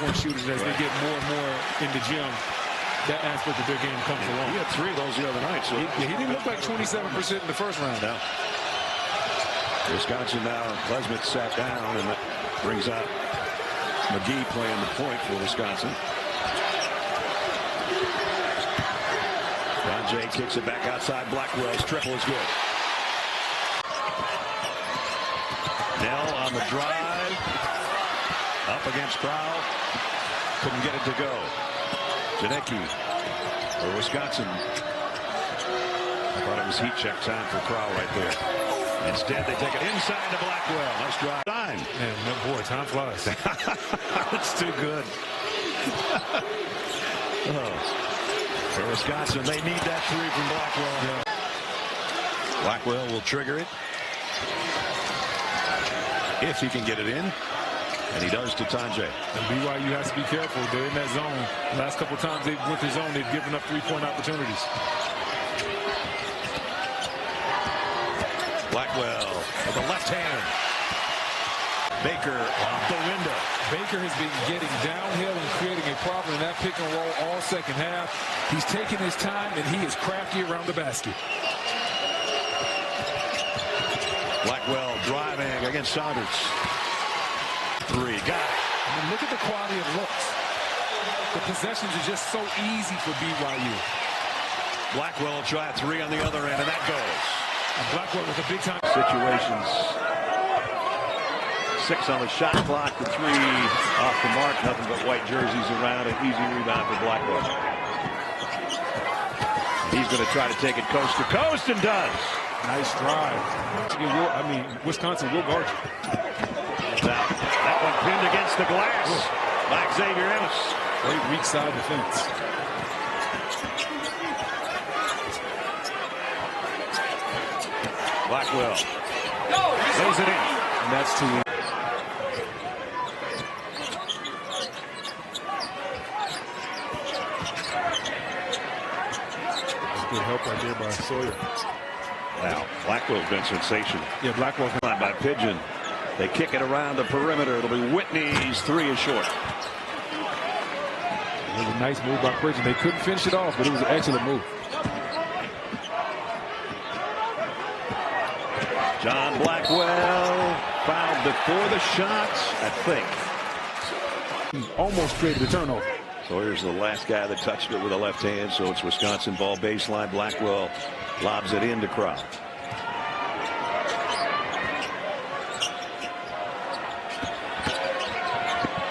three-point shooters as they get more and more in the gym. That aspect of their game comes along. He had 3 of those the other night. So he didn't look like 27% in the first round. No. Wisconsin now. Klesmit sat down, and that brings out McGee playing the point for Wisconsin. Tonje kicks it back outside. Blackwell's triple is good. Nell on the drive. Up against Crowell. Couldn't get it to go. Janecki for Wisconsin. I thought it was heat check time for Crowell right there. Instead, they take it inside to Blackwell. Nice drive. Time. Man, no, boy, time flies. It's too good. For Wisconsin, they need that 3 from Blackwell. Yeah. Blackwell will trigger it. If he can get it in. And he does to Tonje. And BYU has to be careful. They're in that zone. Last couple times they went to zone, they've given up 3-point opportunities. Blackwell with the left hand. Baker off the window. Baker has been getting downhill and creating a problem in that pick and roll all second half. He's taking his time, and he is crafty around the basket. Blackwell driving against Saunders. 3. Got it. I mean, look at the quality of looks. The possessions are just so easy for BYU. Blackwell will try a 3 on the other end, and that goes. And Blackwell with a big-time Situations. 6 on the shot clock. The 3 off the mark. Nothing but white jerseys around. An easy rebound for Blackwell. He's going to try to take it coast to coast, and does. Nice drive. I mean, Wisconsin will guard you. Now, that one pinned against the glass by Xavier Ennis. Great weak side defense. Blackwell lays it in. And that's too easy. Good help right there by Sawyer. Now, Blackwell's been sensational. Yeah, Blackwell's been by Pigeon. They kick it around the perimeter. It'll be Whitney's 3 is short. It was a nice move by Pigeon. They couldn't finish it off, but it was an excellent move. John Blackwell fouled before the shot, I think. Almost created a turnover. Sawyer's the last guy that touched it with a left hand, so it's Wisconsin ball baseline. Blackwell lobs it into Crowell.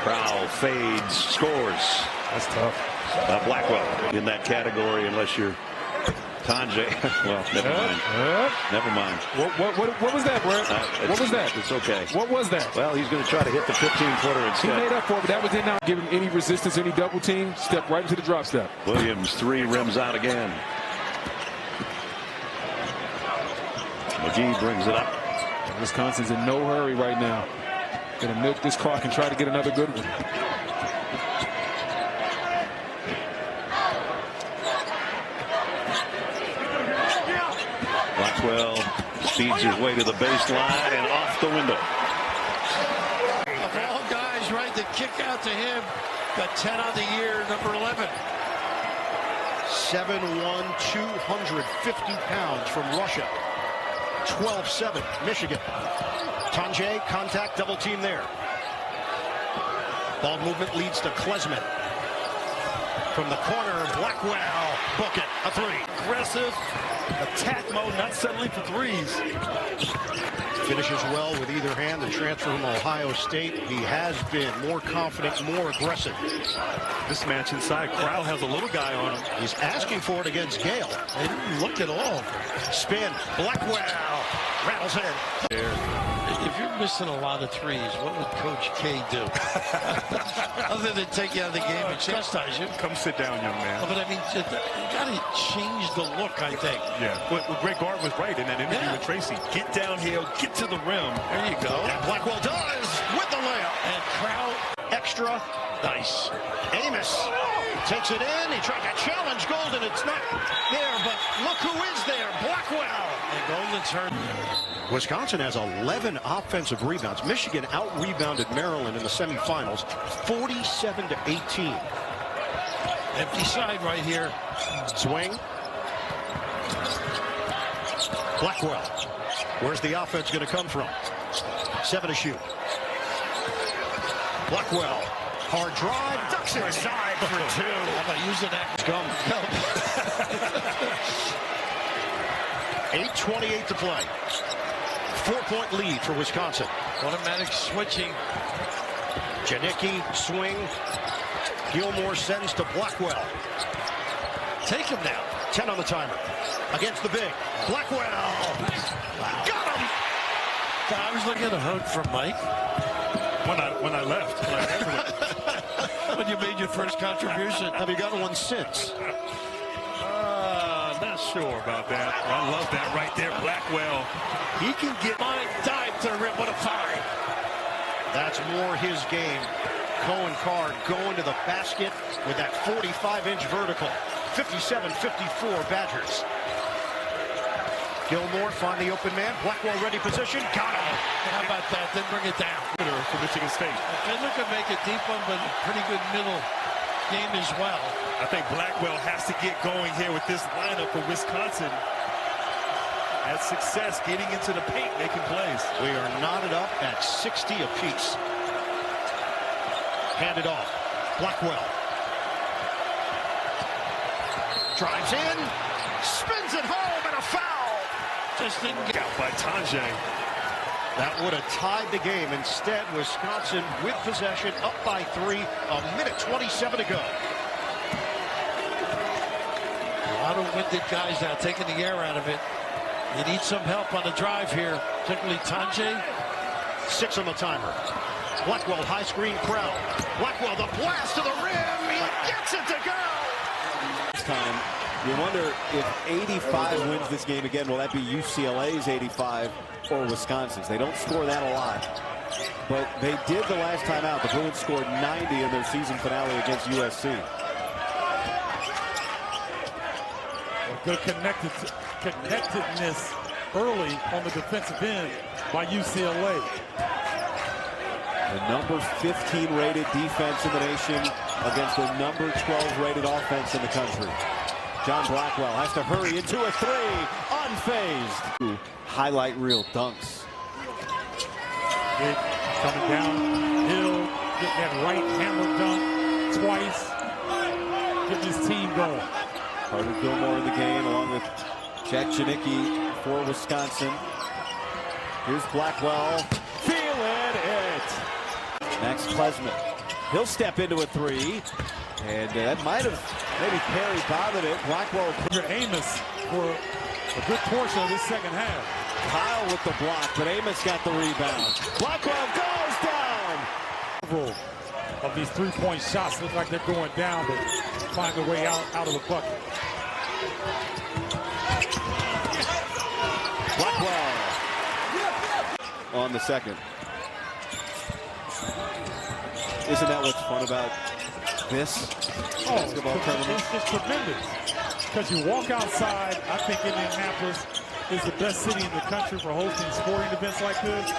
Crowell fades, scores. That's tough. Blackwell in that category, unless you're Tonje. Well, never mind. Never mind. What was that, Brett? What was that? It's okay. What was that? Well, he's going to try to hit the 15-footer instead. He made up for it, but that was did not give him any resistance, any double team. Step right into the drop step. Williams 3 rims out again. McGee brings it up. Wisconsin's in no hurry right now. Going to milk this clock and try to get another good one. Blackwell speeds his way to the baseline and off the window. Of all guys, right, the kick out to him. Got 10 on the year, number 11. 7'1", 250 pounds from Russia. 12-7, Michigan. Tonje, contact, double team there. Ball movement leads to Klesmit. From the corner, Blackwell, book it, a 3. Aggressive, attack mode, not settling for threes. Finishes well with either hand. The transfer from Ohio State. He has been more confident, more aggressive. This match inside, Crowell has a little guy on him. He's asking for it against Gale. They didn't look at all. Spin, Blackwell, rattles in. If you're missing a lot of threes, what would Coach K do? Other than take you out of the game and chastise you. Come sit down, young man. But I mean, you got to change the look, I think. Yeah, but Greg Gard was right in that interview with Tracy. Get downhill, get to the rim. There you go. And Blackwell does with the layup. And Crowell extra. Nice. Amos takes it in. He tried to challenge Golden. It's not there, but look who is there. Blackwell. And Golden's hurt. Wisconsin has 11 offensive rebounds. Michigan out-rebounded Maryland in the semifinals, 47-18. Empty side right here. Swing. Blackwell. Where's the offense going to come from? 7 to shoot. Blackwell. Hard drive. Ducks inside for 2. How about using that? Scum. 8:28 to play. 4-point lead for Wisconsin. Automatic switching. Janicki, swing. Gilmore sends to Blackwell. Take him now. 10 on the timer. Against the big. Blackwell. Wow. Got him. I was looking at a hug from Mike. When I left. When you made your first contribution. Have you gotten one since? Not sure about that. I love that right there, Blackwell. He can get Mine dive to the rim. What a find. That's more his game. Cohen Card going to the basket with that 45-inch vertical. 57-54 Badgers. Gilmore find the open man. Blackwell ready position. Got him. How about that? Then bring it down. for Michigan State. Fiddler could make a deep one, but pretty good middle game as well. I think Blackwell has to get going here with this lineup for Wisconsin. Had success getting into the paint, making plays. We are knotted up at 60 apiece. Handed off. Blackwell. Drives in. Spins it home and a foul. Just didn't get Out by Tanjay. That would have tied the game. Instead, Wisconsin with possession, up by 3, a minute 27 to go. a lot of winded guys now taking the air out of it. You need some help on the drive here, particularly Tanjay. 6 on the timer. Blackwell, high screen crowd. Blackwell, the blast to the rim. He gets it to go. This time, you wonder if 85 wins this game again. Will that be UCLA's 85 or Wisconsin's? They don't score that a lot, but they did the last time out. The Bruins scored 90 in their season finale against USC. Good connectedness early on the defensive end by UCLA. The number 15 rated defense in the nation against the number 12 rated offense in the country. John Blackwell has to hurry into a 3, unfazed. Highlight reel dunks. Big coming downhill, getting that right hammer dunk twice, getting his team going. Carter Gilmore in the game along with Jack Janicki for Wisconsin. Here's Blackwell, feeling it. Max Klesman, he'll step into a 3, and that might have maybe Perry bothered it. Blackwell. Amos for a good portion of this second half. Kyle with the block, but Amos got the rebound. Blackwell goes down. Several of these three-point shots look like they're going down, but find a way out of the bucket. Blackwell on the second. Isn't that what's fun about this basketball tournament? It's tremendous. Because you walk outside, I think Indianapolis is the best city in the country for hosting sporting events like this.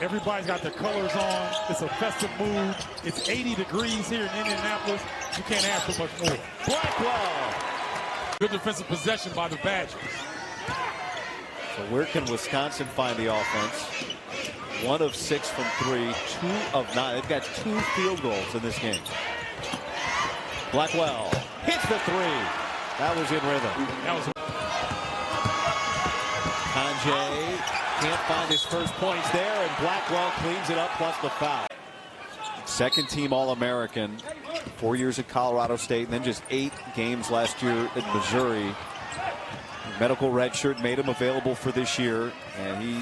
Everybody's got their colors on. It's a festive mood. It's 80 degrees here in Indianapolis. You can't ask for much more. Blackwell. Good defensive possession by the Badgers. So where can Wisconsin find the offense? 1 of 6 from 3, 2 of 9. They've got 2 field goals in this game. Blackwell hits the 3. That was in rhythm. That was Tanjay can't find his first points there, and Blackwell cleans it up plus the foul. Second team All-American, 4 years at Colorado State, and then just 8 games last year at Missouri. Medical redshirt made him available for this year, and he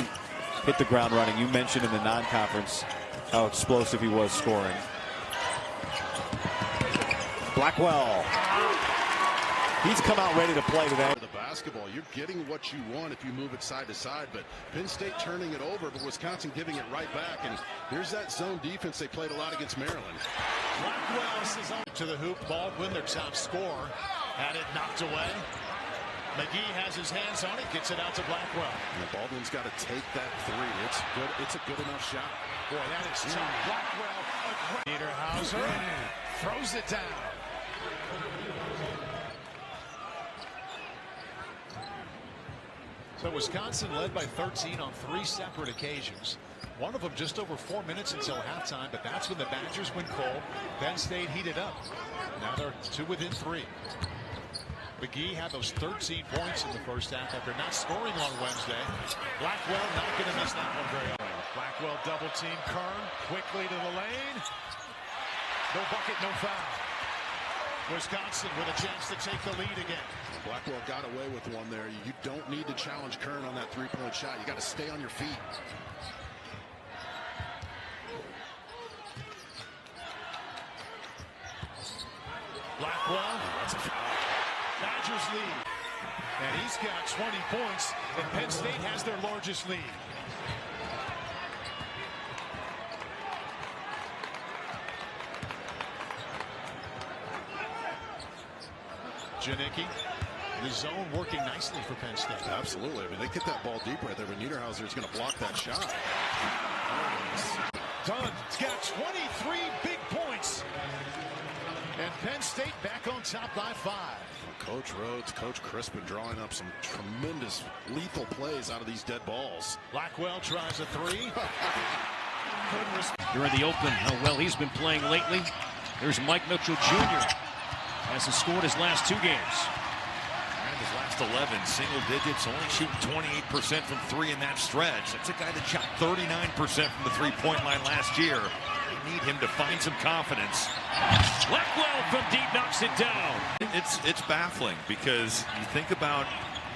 hit the ground running. You mentioned in the non-conference how explosive he was scoring. Blackwell. He's come out ready to play today. basketball. You're getting what you want if you move it side to side, but Penn State turning it over, but Wisconsin giving it right back. And here's that zone defense they played a lot against Maryland. Blackwell is on to the hoop. Baldwin, their top scorer, had it knocked away. McGee has his hands on it, gets it out to Blackwell. And Baldwin's got to take that three. It's good. It's a good enough shot. Boy, that is tough. Blackwell. Niederhauser throws it down. So Wisconsin led by 13 on 3 separate occasions. One of them just over 4 minutes until halftime, but that's when the Badgers went cold. Penn State heated up. Now they're 2 within 3. McGee had those 13 points in the first half after not scoring on Wednesday. Blackwell not going to miss that one very often. Blackwell double team Kern quickly to the lane. No bucket, no foul. Wisconsin with a chance to take the lead again. Blackwell got away with one there. You don't need to challenge Kern on that three-point shot. You got to stay on your feet. Blackwell. That's a foul. Badgers lead. And he's got 20 points, and Penn State has their largest lead. Janicki, the zone working nicely for Penn State. Absolutely. I mean, they get that ball deep right there, but Niederhauser is going to block that shot. Dunn's got 23 big points. And Penn State back on top by 5. Coach Rhodes, Coach Crispin drawing up some tremendous lethal plays out of these dead balls. Blackwell tries a 3. During the open, how well he's been playing lately. There's Mike Mitchell Jr. Hasn't scored his last 2 games. And his last 11 single digits, only shooting 28% from 3 in that stretch. That's a guy that shot 39% from the three-point line last year. They need him to find some confidence. Blackwell from deep knocks it down. It's baffling because you think about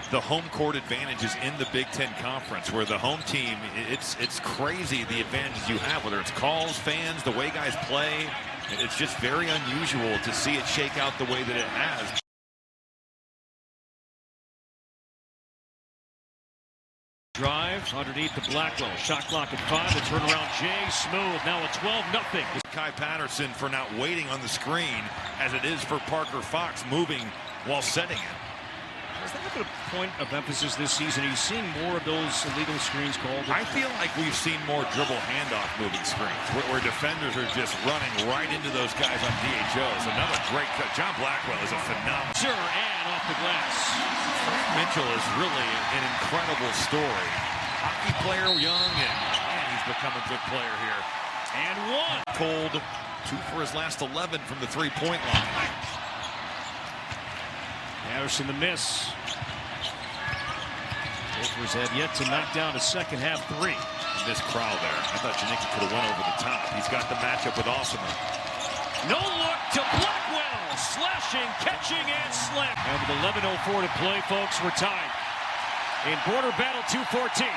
the home court advantages in the Big Ten Conference, where the home team, it's crazy the advantages you have, whether it's calls, fans, the way guys play. It's just very unusual to see it shake out the way that it has. Drive underneath to Blackwell. Shot clock at 5. The turnaround Jay smooth. Now a 12-0. Kai Patterson for not waiting on the screen, as it is for Parker Fox moving while setting it. Has that been a point of emphasis this season? Are you seeing more of those illegal screens called? I feel like we've seen more dribble handoff moving screens, where defenders are just running right into those guys on DHOs. Another great cut. John Blackwell is a phenomenal. Sure, and off the glass. Frank Mitchell is really an incredible story. Hockey player, young, and he's become a good player here. And 1. Cold, 2 for his last 11 from the three-point line. Patterson the miss. Gophers have yet to knock down a second half 3. This crowd there. I thought Janicki could have went over the top. He's got the matchup with Osman. No look to Blackwell. Slashing, catching, and slam. And with 11:04 to play, folks, we're tied. In border battle 2-14.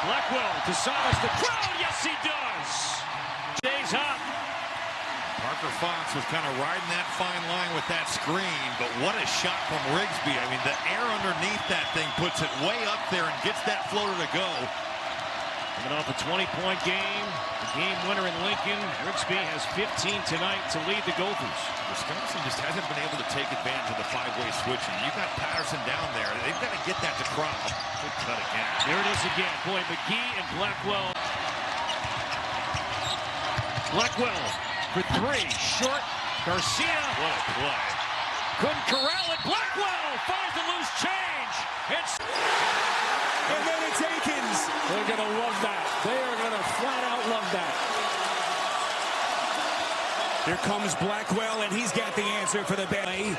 Blackwell to silence the crowd. Yes, he does. Stays hot. Parker Fox was kind of riding that fine line with that screen, but what a shot from Rigsby. I mean, the air underneath that thing puts it way up there and gets that floater to go. Coming off a 20-point game, the game winner in Lincoln. Rigsby has 15 tonight to lead the Gophers. Wisconsin just hasn't been able to take advantage of the 5-way switching. You've got Patterson down there. They've got to get that to Crow. Good cut again. There it is again. Boy, McGee and Blackwell. Blackwell for 3. Short. Garcia. What a play. Couldn't corral it. Blackwell finds the loose change. And then it's Akins. They're going to love that. They are going to flat out love that. Here comes Blackwell, and he's got the answer for the Bay.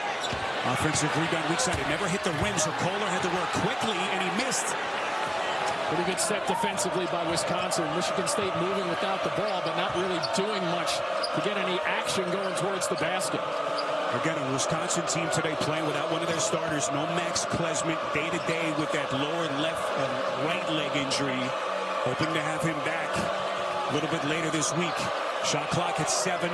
Offensive rebound weak side. It never hit the rim, so Kohler had to work quickly, and he missed. Pretty good set defensively by Wisconsin. Michigan State moving without the ball, but not really doing much to get any action going towards the basket. Again, a Wisconsin team today playing without one of their starters. No Max Klesmit, day-to-day with that lower left and right leg injury. Hoping to have him back a little bit later this week. Shot clock at 7.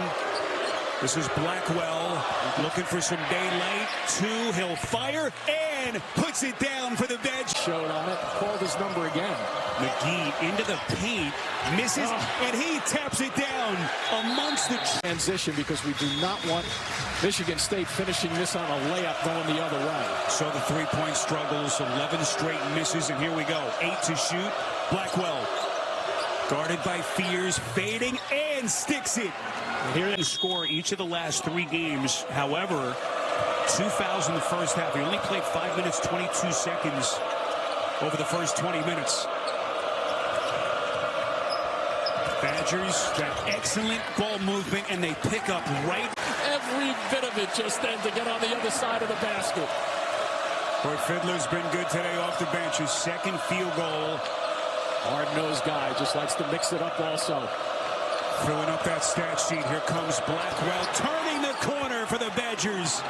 This is Blackwell looking for some daylight. 2, he'll fire and puts it down for the bench. Showed on it, called his number again. McGee into the paint, misses, and he taps it down amongst the transition, because we do not want Michigan State finishing this on a layup going the other way. So the three-point struggles, 11 straight misses, and here we go. 8 to shoot. Blackwell guarded by Fears, fading and sticks it. Here they score each of the last 3 games. However, 2 fouls in the first half. He only played 5 minutes, 22 seconds over the first 20 minutes. Badgers got excellent ball movement, and they pick up right. Every bit of it just then to get on the other side of the basket. Boy, Fiddler's been good today off the bench. His second field goal. Hard-nosed guy, just likes to mix it up also. Filling up that stat sheet. Here comes Blackwell, turning the corner for the Badgers.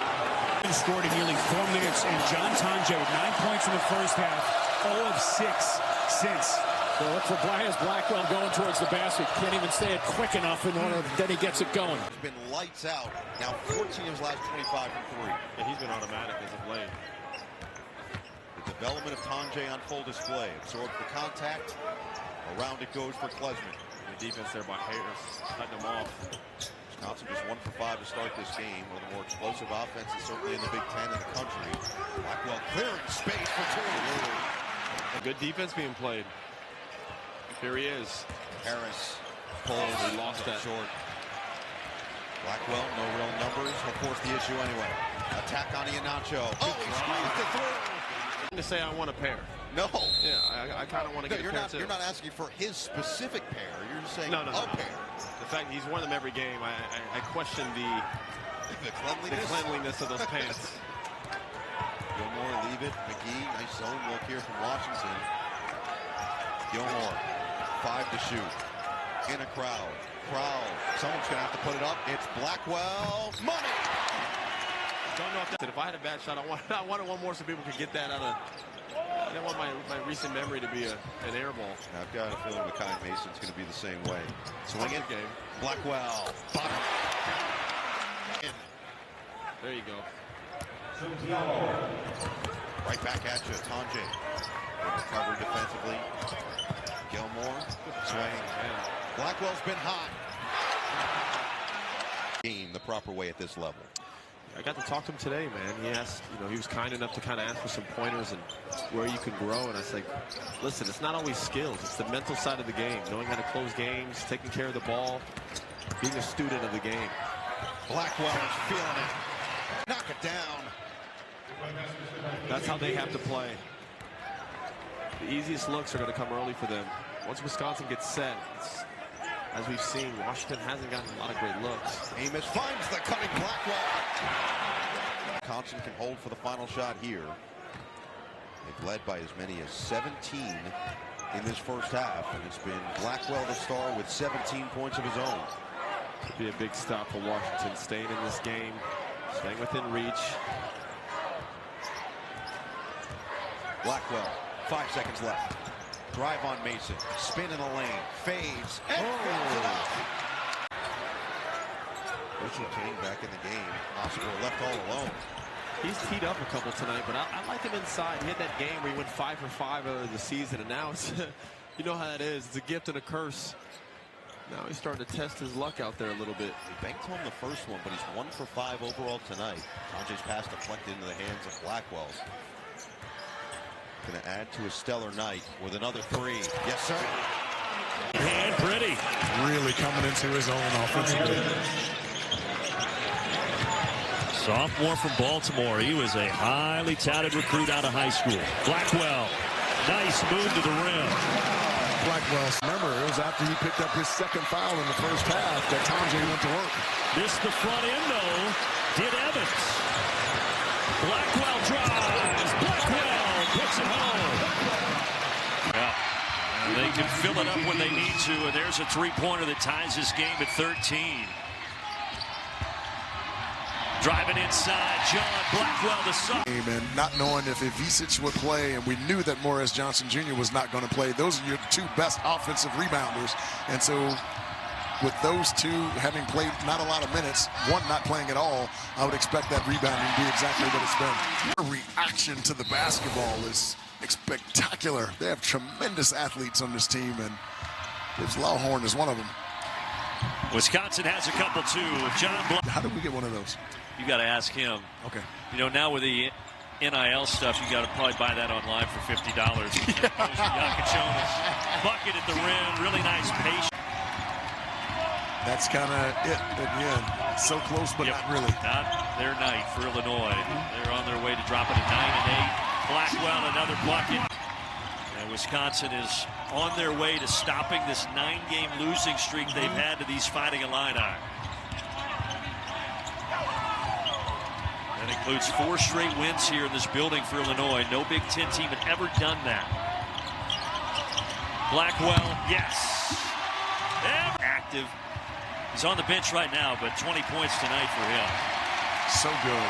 Scored in nearly 4 minutes, and John Tonje with 9 points in the first half, 0 of 6 since. So look for Blackwell going towards the basket. Can't even say it quick enough in order, then he gets it going. He's been lights out. Now 14 of his last 25 from 3. Yeah, he's been automatic as of late. The development of Tonje on full display. Absorbs the contact. Around it goes for Klesmit. The defense there by Harris, cutting them off. Wisconsin just 1 for 5 to start this game. One of the more explosive offenses, certainly in the Big Ten in the country. Blackwell clearing space for 2. Good defense being played. Here he is. Harris pulls. He lost that short. Blackwell, no real numbers. He'll force the issue anyway. Attack on Iheanacho. Oh, he squeezed it through. To say I want a pair. No. Yeah, I kind of want to get a pair too. You're not asking for his specific pair. You're just saying no. a pair. The fact he's worn them every game, I question the cleanliness of those pants. Gilmore, leave it. McGee, nice zone look here from Washington. Gilmore, 5 to shoot. In a crowd. Someone's going to have to put it up. It's Blackwell. Money! Don't know if I had a bad shot, I wanted one more so people could get that out of. I don't want my recent memory to be an air ball. I've got a feeling Makai Mason's going to be the same way. Swing it. Game. Blackwell. Bottom. There you go. Right back at you, Tonje. Recovery defensively. Gilmore. Swing. Blackwell's been hot. Game the proper way at this level. I got to talk to him today, man. He asked, he was kind enough to kind of ask for some pointers and where you can grow. And I said, listen, it's not always skills. It's the mental side of the game. Knowing how to close games, taking care of the ball, being a student of the game. Blackwell is feeling it. Knock it down. That's how they have to play. The easiest looks are going to come early for them. Once Wisconsin gets set, as we've seen, Washington hasn't gotten a lot of great looks. Amos finds the cutting Blackwell. Wisconsin can hold for the final shot here. They've led by as many as 17 in this first half, and it's been Blackwell the star with 17 points of his own. Could be a big stop for Washington, staying in this game, staying within reach. Blackwell, 5 seconds left. Drive on Mason, spin in the lane, fades, and fills it up. Richard King back in the game. Oscar left all alone. He's teed up a couple tonight, but I like him inside. He had that game where he went 5 for 5 over the season, and now it's, you know how that is. It's a gift and a curse. Now he's starting to test his luck out there a little bit. He banked home the first one, but he's 1 for 5 overall tonight. Tonje's pass deflected into the hands of Blackwell. Going to add to a stellar night with another 3. Yes, sir. And Pretty really coming into his own offensively. Sophomore from Baltimore. He was a highly touted recruit out of high school. Blackwell. Nice move to the rim. Blackwell, remember, it was after he picked up his second foul in the first half that Tonje went to work. Missed the front end, though. Did Evans. Blackwell drives. Blackwell puts it home. Yeah. They can fill it up when they need to, and there's a three-pointer that ties this game at 13. Driving inside, John Blackwell the sub. And not knowing if Ivisic would play, and we knew that Morris Johnson Jr. was not going to play. Those are your two best offensive rebounders. And so with those two having played not a lot of minutes, one not playing at all, I would expect that rebounding to be exactly what it's been. The reaction to the basketball is spectacular. They have tremendous athletes on this team, and Gibbs Lawhorn is one of them. Wisconsin has a couple too. John How did we get one of those? You got to ask him. Okay. You know, now with the NIL stuff, you got to probably buy that online for $50. Yakachonis, bucket at the rim, really nice patience. That's kind of it at the end. So close, but not really. Not their night for Illinois. They're on their way to dropping to 9 and 8. Blackwell, another bucket. And Wisconsin is on their way to stopping this 9-game losing streak they've had to these Fighting Illini. That includes 4 straight wins here in this building for Illinois. No Big Ten team had ever done that. Blackwell, yes. Active. He's on the bench right now, but 20 points tonight for him. So good.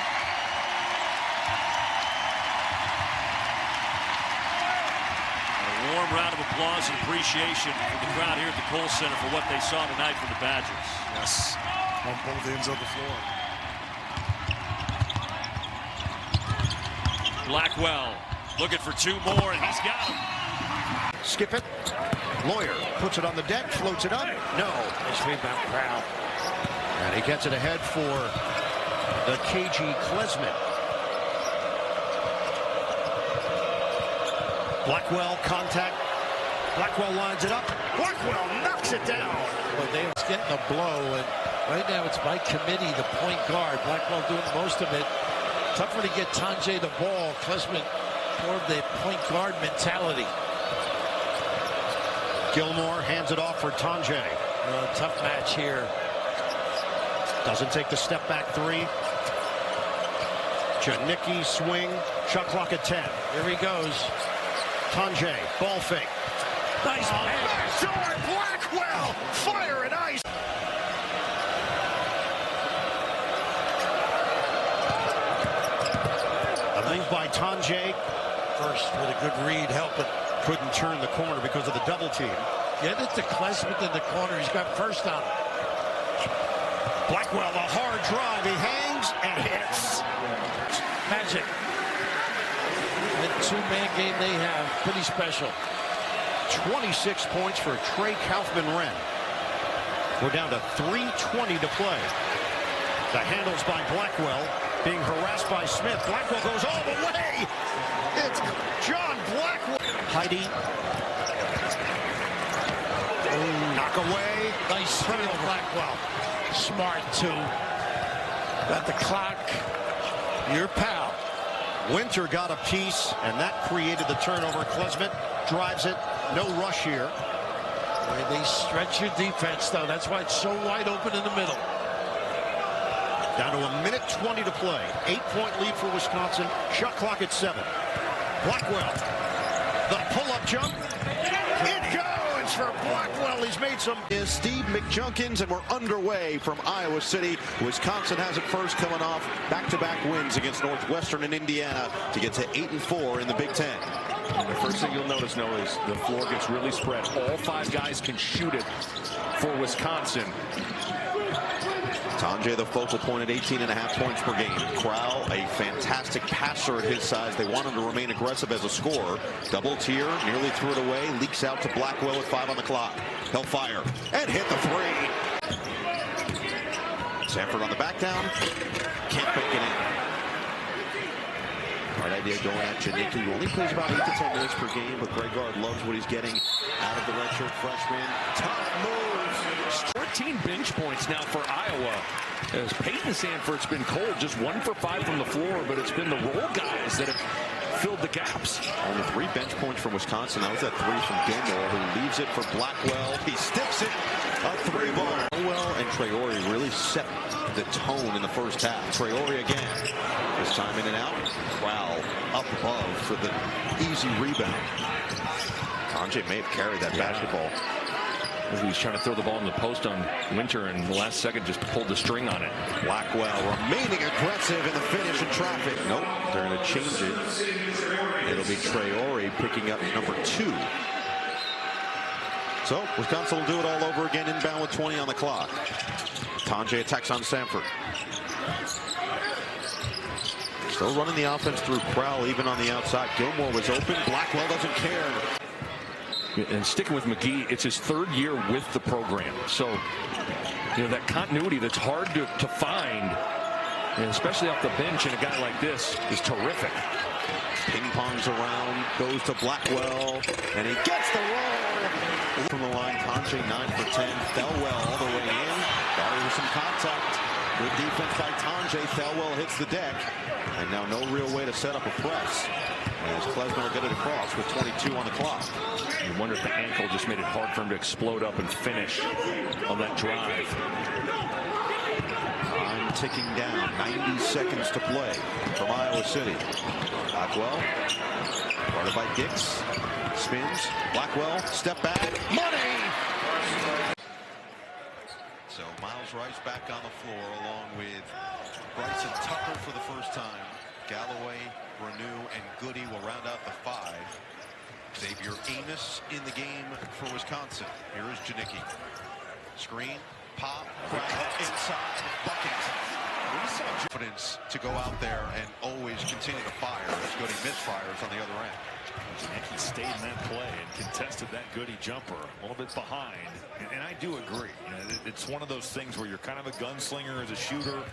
A warm round of applause and appreciation for the crowd here at the Kohl Center for what they saw tonight from the Badgers. Yes, on both ends of the floor. Blackwell looking for 2 more, and he's got them. Skip it. Lawyer puts it on the deck, floats it up. No. Nice rebound, Crowell. And he gets it ahead for the KG Klesmit. Blackwell contact. Blackwell lines it up. Blackwell knocks it down. Well, they was getting a blow, and right now it's by committee, the point guard. Blackwell doing most of it. Tougher to get Tanjay the ball. Klesmit more of the point guard mentality. Gilmore hands it off for Tanjay. Tough match here. Doesn't take the step back 3. Janicki swing. Shot clock at 10. Here he goes. Tanjay, ball fake. Nice pass. Backdoor Blackwell. Fire and ice. A move by Tanjay. First with a good read, helping. Couldn't turn the corner because of the double team. Get it to Klesmit in the corner. He's got first on him. Blackwell, a hard drive. He hangs and hits. Magic. That 2-man game they have, pretty special. 26 points for Trey Kaufman-Wren. We're down to 3:20 to play. The handles by Blackwell, being harassed by Smith. Blackwell goes all the way. It's John Blackwell. Heidi. Knock away. Nice steal, Blackwell. Smart, too. Got the clock. Your pal. Winter got a piece, and that created the turnover. Klesmit drives it. No rush here. They stretch your defense, though. That's why it's so wide open in the middle. Down to 1:20 to play. 8-point lead for Wisconsin. Shot clock at 7. Blackwell. The pull-up jump. It goes for Blackwell. He's made some. Is Steve McJunkins, and we're underway from Iowa City. Wisconsin has it first, coming off back-to-back wins against Northwestern and Indiana to get to 8-4 in the Big Ten. The first thing you'll notice, Noah, is the floor gets really spread. All 5 guys can shoot it for Wisconsin. Tanjay, the focal point at 18.5 points per game. Crowell, a fantastic passer at his size. They want him to remain aggressive as a scorer. Double tier, nearly threw it away. Leaks out to Blackwell with 5 on the clock. He'll fire and hit the 3. Sanford on the back down. Can't make it in. Right idea going at Janicki, who only plays about 8 to 10 minutes per game, but Greg Gard loves what he's getting out of the redshirt freshman. Tough moves. 14 bench points now for Iowa. As Peyton Sanford's been cold, just 1 for 5 from the floor, but it's been the role guys that have filled the gaps. Only 3 bench points from Wisconsin. That was that 3 from Gilmore, who leaves it for Blackwell. He sticks it. A 3-ball. Blackwell and Traore really set the tone in the first half. Traore again. This time in and out. Crowell up above for the easy rebound. Tanjay may have carried that basketball. He was trying to throw the ball in the post on Winter, and the last second just pulled the string on it. Blackwell remaining aggressive in the finish and traffic. Nope, they're going to change it. It'll be Traore picking up number 2. So Wisconsin will do it all over again, inbound with 20 on the clock. Tanjay attacks on Sanford. Still running the offense through Crowell, even on the outside. Gilmore was open. Blackwell doesn't care. And sticking with McGee, it's his 3rd year with the program. So, you know, that continuity that's hard to find, and especially off the bench, and a guy like this is terrific. Ping-pongs around, goes to Blackwell, and he gets the roll. From the line, Tanjay 9 for 10. Thelwell all the way in. Thought there was some contact. Good defense by Tanjay. Thelwell hits the deck. And now no real way to set up a press. As Klesman will get it across with 22 on the clock. You wonder if the ankle just made it hard for him to explode up and finish on that drive. Time ticking down. 90 seconds to play from Iowa City. Blackwell, guarded by Dix. Spins. Blackwell, step back. Money! So Miles Rice back on the floor along with Bryson Tucker for the first time. Galloway, Renew, and Goody will round out the 5. Xavier Amos in the game for Wisconsin. Here is Janicki. Screen, pop, inside, bucket. We saw confidence to go out there and always continue to fire as Goody misfires on the other end. Janicki stayed in that play and contested that Goody jumper a little bit behind. And I do agree. You know, it's one of those things where you're kind of a gunslinger as a shooter,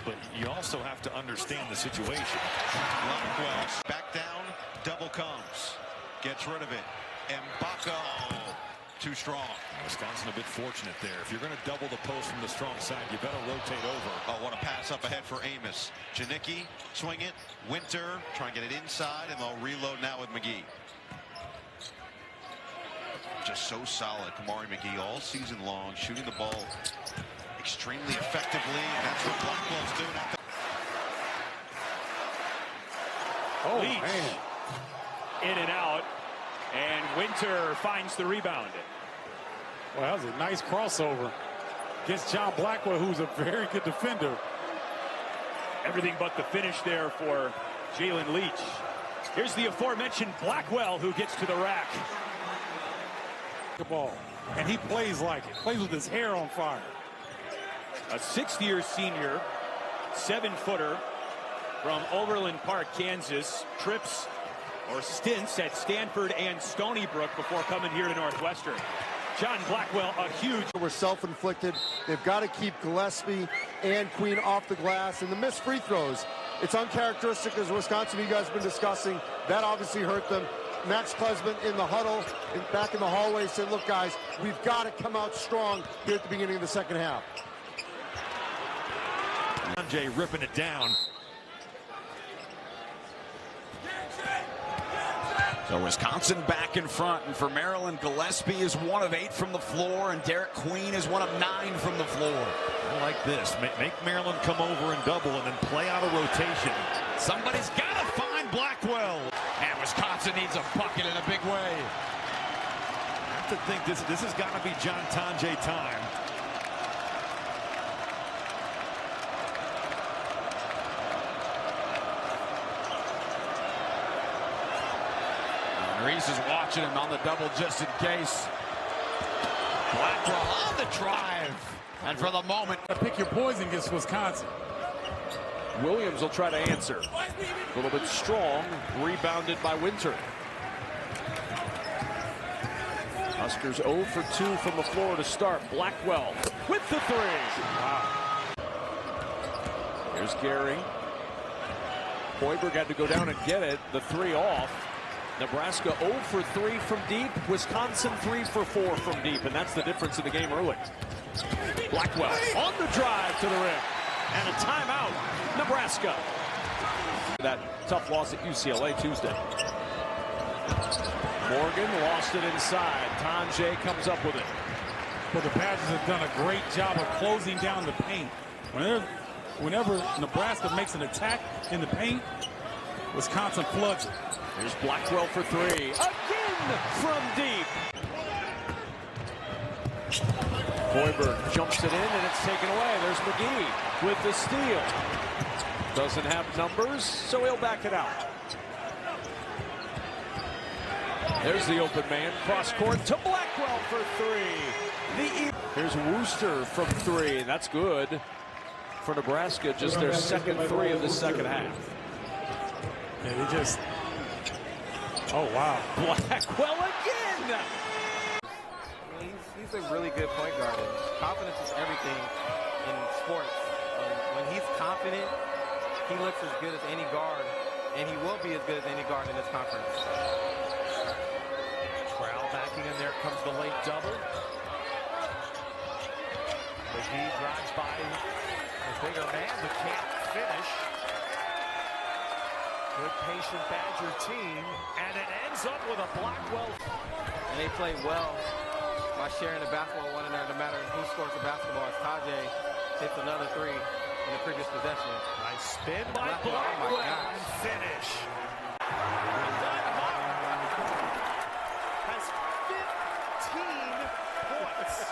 but you also have to understand the situation. Blackwell back down, double comes. Gets rid of it. Mbaka, too strong. Wisconsin a bit fortunate there. If you're going to double the post from the strong side, you better rotate over. Oh, what a pass up ahead for Amos. Janicki, swing it. Winter, try and get it inside, and they'll reload now with McGee. Just so solid, Kamari McGee, all season long, shooting the ball extremely effectively, and that's what Blackwell's doing. Oh, Leach. Man. In and out, and Winter finds the rebound. Well, that was a nice crossover against John Blackwell, who's a very good defender. Everything but the finish there for Jalen Leach. Here's the aforementioned Blackwell, who gets to the rack. The ball, and he plays like it. Plays with his hair on fire. A 6th-year senior, 7-footer from Overland Park, Kansas. Trips or stints at Stanford and Stony Brook before coming here to Northwestern. John Blackwell, a huge. Were self-inflicted. They've got to keep Gillespie and Queen off the glass, and the missed free throws. It's uncharacteristic as Wisconsin, you guys have been discussing. That obviously hurt them. Max Klesman in the huddle, back in the hallway, said, look, guys, we've got to come out strong here at the beginning of the second half. Tanjay ripping it down. So Wisconsin back in front, and for Maryland, Gillespie is 1 of 8 from the floor, and Derek Queen is 1 of 9 from the floor. I like this. Make Maryland come over and double, and then play out a rotation. Somebody's got to find Blackwell. And Wisconsin needs a bucket in a big way. I have to think this has got to be John Tanjay time. Reese is watching him on the double just in case. Blackwell on the drive. And for the moment, pick your poison against Wisconsin. Williams will try to answer. A little bit strong, rebounded by Winter. Huskers 0 for 2 from the floor to start. Blackwell with the 3. Wow. Here's Gary. Hoiberg had to go down and get it. The 3 off. Nebraska 0 for 3 from deep. Wisconsin 3 for 4 from deep. And that's the difference in the game early. Blackwell on the drive to the rim. And a timeout, Nebraska. That tough loss at UCLA Tuesday. Morgan lost it inside. Tanjay comes up with it. Well, the Badgers have done a great job of closing down the paint. Whenever Nebraska makes an attack in the paint, Wisconsin floods it. Here's Blackwell for 3. Again! from deep. Hoiberg jumps it in, and it's taken away. There's McGee with the steal. Doesn't have numbers, so he'll back it out. There's the open man. Cross court to Blackwell for three. Here's Wooster from three. That's good for Nebraska. Just their second three of the second half. And he just... Oh, wow. Blackwell again. He's a really good point guard. And confidence is everything in sports. And when he's confident, he looks as good as any guard, and he will be as good as any guard in this conference. Crowd backing in there comes the late double. McGee drives by a bigger man but can't finish. Good patient Badger team, and it ends up with a Blackwell. And they play well by sharing the basketball with one another, no matter who scores the basketball. As Tajay hits another three in the previous possession. Nice spin by Blackwell and finish. Has 15 points.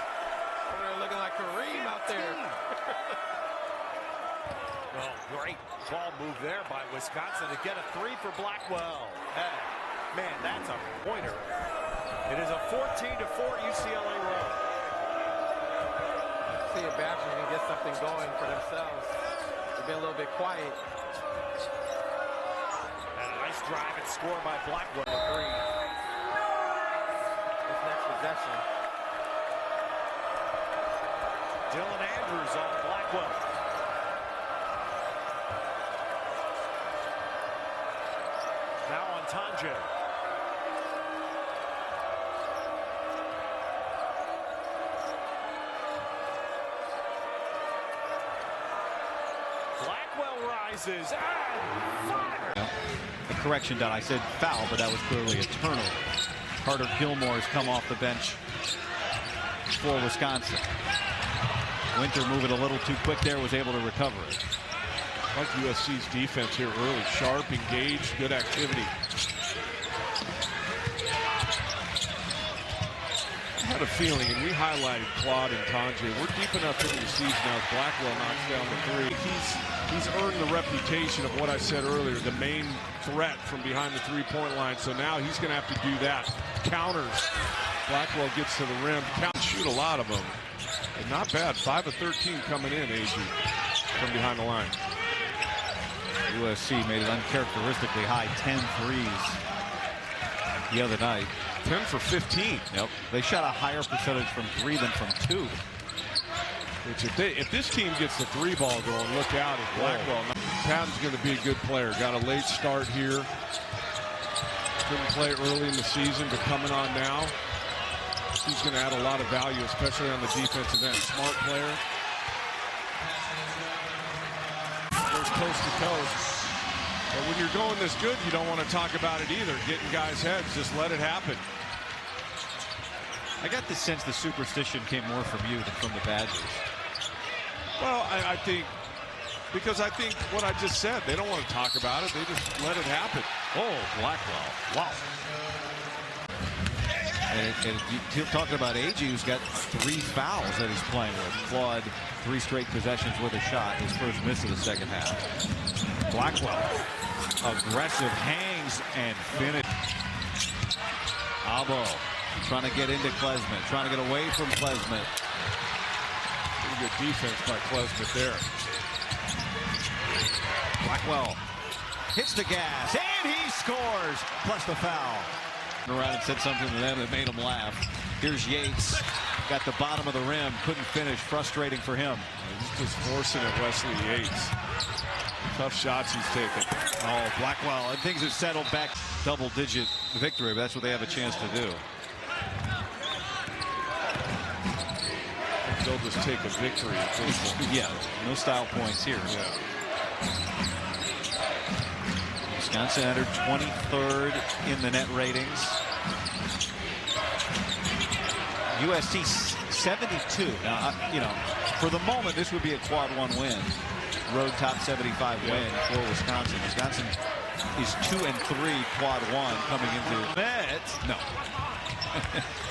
They're looking like Kareem out there. Well, great ball move there by Wisconsin to get a three for Blackwell. Hey, man, that's a pointer. It is a 14-4 UCLA run. See if Badgers can get something going for themselves. They've been a little bit quiet. And a nice drive and score by Blackwell. Three. This next possession. Dylan Andrews on Blackwell. Now on Tajay. Blackwell rises and fires. The correction done. I said foul, but that was clearly a turnover. Carter Gilmore has come off the bench for Wisconsin. Winter moving a little too quick there, was able to recover it. I like USC's defense here early. Sharp, engaged, good activity. I had a feeling, and we highlighted Claude and Tajay. We're deep enough into the season now as Blackwell knocks down the three. He's earned the reputation of what I said earlier, the main threat from behind the three-point line. So now he's going to have to do that. Counters. Blackwell gets to the rim. Shoot a lot of them. But not bad. 5 of 13 coming in, AG, from behind the line. USC made it uncharacteristically high 10 threes the other night. 10 for 15. Yep. They shot a higher percentage from three than from two. Which if this team gets the three ball going, look out at Blackwell. Patton's going to be a good player. Got a late start here. Couldn't play early in the season, but coming on now, he's going to add a lot of value, especially on the defensive end. Smart player. Goes coast to coast. But when you're going this good, you don't want to talk about it either. Getting guys' heads, just let it happen. I got the sense the superstition came more from you than from the Badgers. Well, I think, because I think what I just said, they don't want to talk about it. They just let it happen. Oh, Blackwell. Wow. And you're talking about AG, who's got 3 fouls that he's playing with. Claude, 3 straight possessions with a shot. His first miss of the second half. Blackwell, aggressive, hangs and finish. Abo trying to get into Klesmit, trying to get away from Klesmit. Pretty good defense by Klesmit there. Blackwell hits the gas, and he scores, plus the foul. Around and said something to them that made him laugh. Here's Yates, got the bottom of the rim, couldn't finish, frustrating for him. He's just forcing it, Wesley Yates. Tough shots he's taking. Oh, Blackwell, and things have settled back. Double-digit victory, but that's what they have a chance to do. They'll just take a victory. Yeah, no style points here. Yeah. Wisconsin entered 23rd in the net ratings. USC 72. Now, you know, for the moment, this would be a quad 1 win. Road top 75 win for Wisconsin. Wisconsin He's 2 and 3 quad one coming into net. No.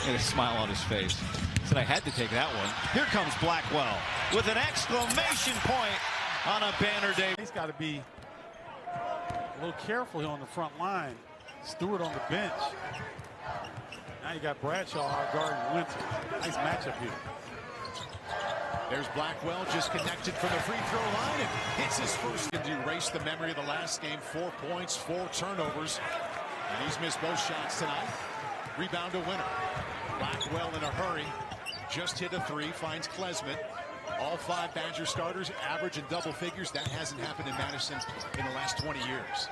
He had a smile on his face. Said I had to take that one. Here comes Blackwell with an exclamation point on a banner day. He's got to be a little careful here on the front line. Stewart on the bench. Now you got Bradshaw guarding Winter. Nice matchup here. There's Blackwell just connected from the free throw line and hits his first. To erase the memory of the last game. 4 points, 4 turnovers. And he's missed both shots tonight. Rebound to Winter. Blackwell in a hurry. Just hit a 3. Finds Klesmit. All 5 Badger starters average in double figures. That hasn't happened in Madison in the last 20 years.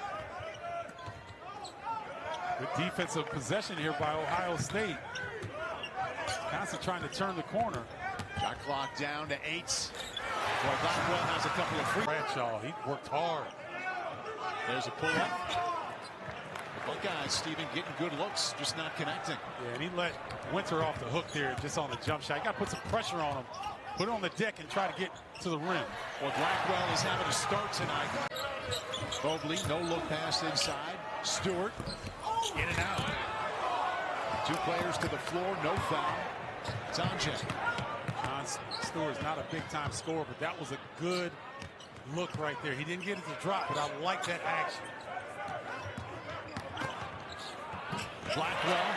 Good defensive possession here by Ohio State. Constantly trying to turn the corner. Shot clock down to 8. Boy, Blackwell has a couple of free. Bradshaw, he worked hard. There's a pull-up. The Buckeyes, Stephen, getting good looks, just not connecting. Yeah, and he let Winter off the hook there just on the jump shot. You got to put some pressure on him. Put it on the deck and try to get to the rim. Well, Blackwell is having a start tonight. Mobley, no look pass inside. Stewart, in and out. 2 players to the floor, no foul. Sanjay. John Stewart's not a big-time scorer, but that was a good look right there. He didn't get it to drop, but I like that action. Blackwell.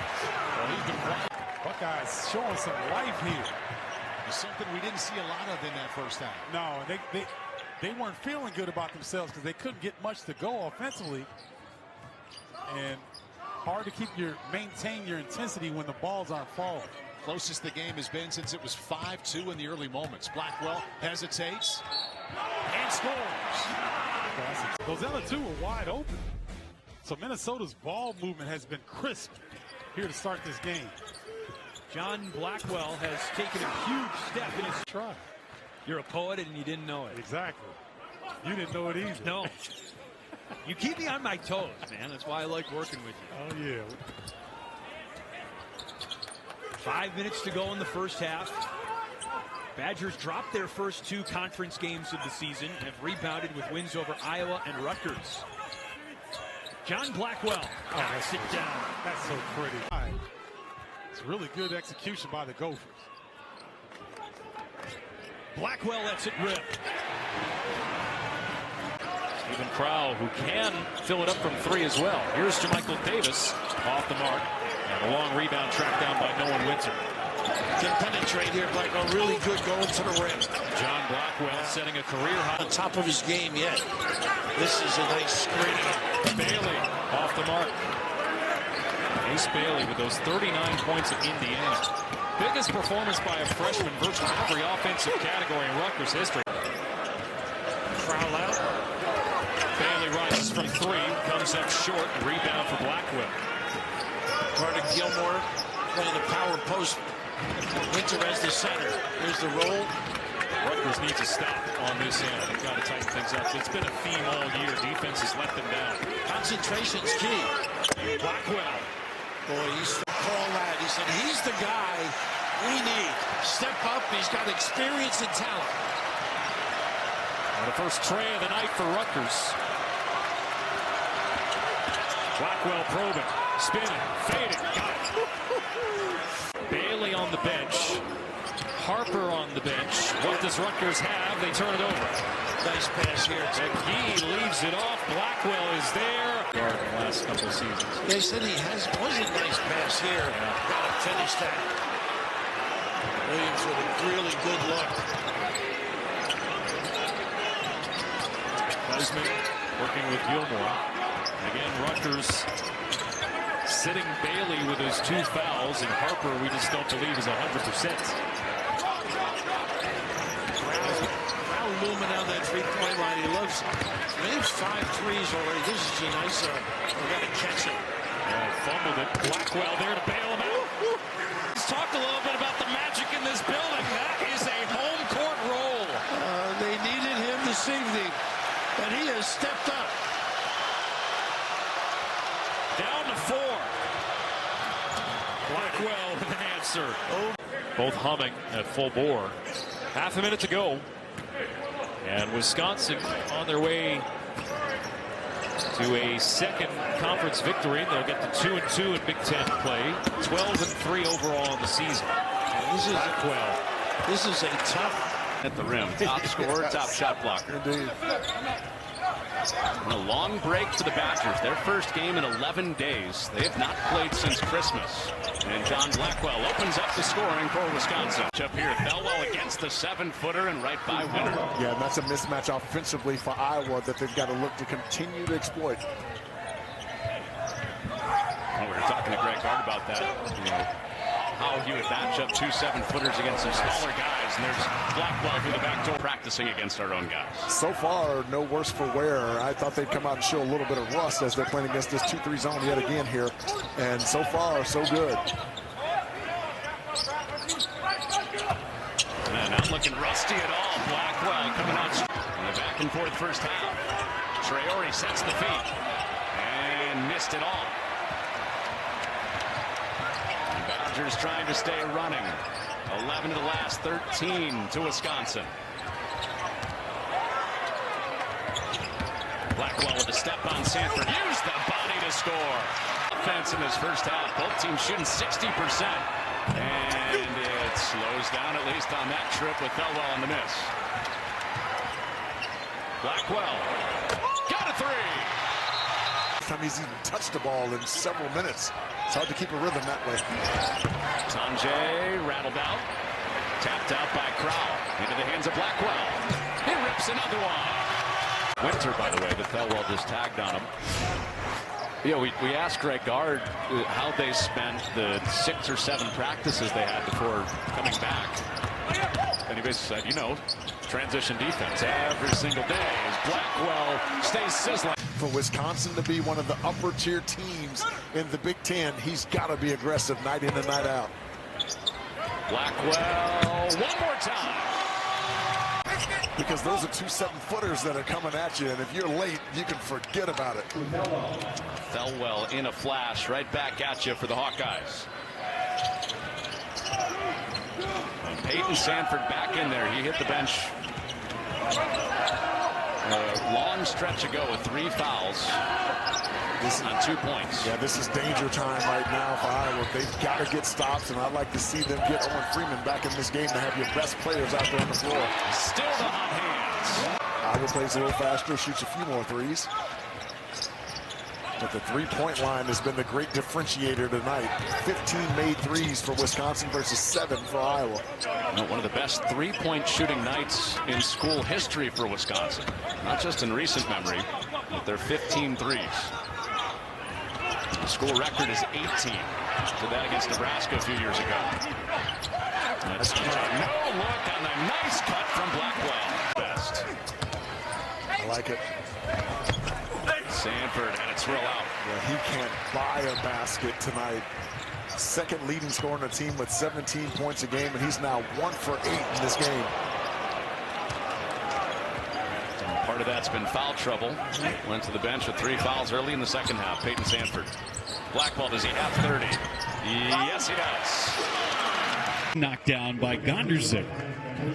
Well, he's been quiet. Buckeyes showing some life here. It's something we didn't see a lot of in that first half. No, they weren't feeling good about themselves because they couldn't get much to go offensively. And hard to maintain your intensity when the balls aren't falling. Closest the game has been since it was 5-2 in the early moments. Blackwell hesitates and scores. Those other 2 were wide open. So Minnesota's ball movement has been crisp here to start this game. John Blackwell has taken a huge step in his try. You're a poet and you didn't know it. Exactly. You didn't know it either. No. You keep me on my toes, man. That's why I like working with you. Oh, yeah. 5 minutes to go in the first half. Badgers dropped their first 2 conference games of the season and have rebounded with wins over Iowa and Rutgers. John Blackwell. Oh, sit down. That's so pretty. It's really good execution by the Gophers. Blackwell lets it rip. Stephen Crowell, who can fill it up from 3 as well. Here's Jermichael Davis off the mark. And a long rebound tracked down by Nolan Winter. Can penetrate here. Blackwell really good going to the rim. John Blackwell setting a career high. On top of his game yet. This is a nice screen. Bailey off the mark. Ace Bailey with those 39 points of Indiana. Biggest performance by a freshman virtually every offensive category in Rutgers history. Crowell out. Bailey rises from 3, comes up short, rebound for Blackwell. Carter Gilmore playing the power post. Winter as the center. Here's the roll. Rutgers needs to stop on this end. They've got to tighten things up. It's been a theme all year. Defense has let them down. Concentration's key. Blackwell. Boy, he's call that. He said he's the guy we need. Step up. He's got experience and talent. And the first tray of the night for Rutgers. Blackwell probing, spinning, fading, got it. Bailey on the bench. Harper on the bench. What does Rutgers have? They turn it over. Nice pass here. McGee leaves it off. Blackwell is there. Guard in the last couple of seasons. They said he was a nice pass here. Got to finish that. Williams with a really good look. Klesmit working with Gilmore. Again, Rutgers sitting Bailey with his 2 fouls, and Harper we just don't believe is 100%. Movement on that 3-point line. He loves made 5 threes already. This is a nice we got to catch it. Yeah, fumbled it. Blackwell there to bail him out. Let's talk a little bit about the magic in this building. That is a home court roll. They needed him this evening, and he has stepped up. Down to 4. Blackwell with an answer. Both humming at full bore. Half a minute to go. And Wisconsin on their way to a second conference victory. They'll get to 2-2 in Big Ten play. 12-3 overall in the season. Blackwell. This is a tough at the rim. Top scorer, top shot blocker. Indeed. And a long break for the Badgers. Their first game in 11 days. They have not played since Christmas. And John Blackwell opens up the scoring for Wisconsin. Up here, Thelwell against the 7-footer and right by Winter. Yeah, and that's a mismatch offensively for Iowa that they've got to look to continue to exploit. Well, we were talking to Greg Gard about that. You know, how he would match up 2 7-footers against some smaller guys. And there's Blackwell through the back door practicing against our own guys. So far, no worse for wear. I thought they'd come out and show a little bit of rust as they're playing against this 2-3 zone yet again here. And so far, so good. And not looking rusty at all. Blackwell coming out in the back and forth first half. Traore sets the feet and missed it all. Badgers trying to stay running. 11 to the last, 13 to Wisconsin. Blackwell with a step on Sanford. Used the body to score. Offense in this first half. Both teams shooting 60%. And it slows down at least on that trip with Thelwell on the miss. Blackwell got a three. Time he's even touched the ball in several minutes. It's hard to keep a rhythm that way. Sanjay rattled out. Tapped out by Crowell. Into the hands of Blackwell. He rips another one. Winter, by the way, that Thelwell just tagged on him. Yeah, we asked Greg Gard how they spent the 6 or 7 practices they had before coming back. And he basically said, you know, transition defense every single day as Blackwell stays sizzling. For Wisconsin to be one of the upper tier teams in the Big Ten, he's got to be aggressive night in and night out. Blackwell one more time. Because those are 2 7-footers that are coming at you, and if you're late, you can forget about it. Thelwell in a flash right back at you for the Hawkeyes. And Peyton Sanford back in there. He hit the bench a long stretch ago with 3 fouls on 2 points. Yeah, this is danger time right now for Iowa. They've got to get stops, and I'd like to see them get Owen Freeman back in this game to have your best players out there on the floor. Still the hot hands. Iowa plays a little faster, shoots a few more threes. But the three-point line has been the great differentiator tonight. 15 made threes for Wisconsin versus 7 for Iowa. One of the best three-point shooting nights in school history for Wisconsin. Not just in recent memory, but their 15 threes. The school record is 18. Did that against Nebraska a few years ago. That's no look on a nice cut from Blackwell. Best. I like it. Sanford had it swirl out. Yeah, he can't buy a basket tonight. Second leading scorer on the team with 17 points a game, and he's now 1 for 8 in this game. And part of that's been foul trouble. Went to the bench with 3 fouls early in the second half. Peyton Sanford. Blackwell, does he have 30? Yes, he does. Knocked down by Gonderzik.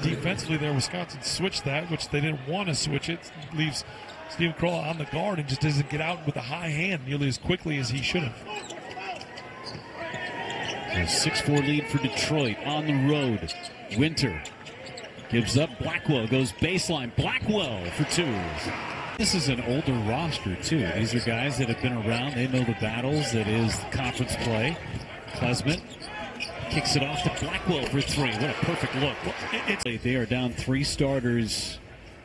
Defensively there, Wisconsin switched that, which they didn't want to switch it. Leaves Steven Kroll on the guard and just doesn't get out with a high hand nearly as quickly as he should have. A 6-4 lead for Detroit on the road. Winter gives up. Blackwell goes baseline. Blackwell for 2. This is an older roster, too. These are guys that have been around. They know the battles that is conference play. Klesmit kicks it off to Blackwell for 3. What a perfect look. They are down 3 starters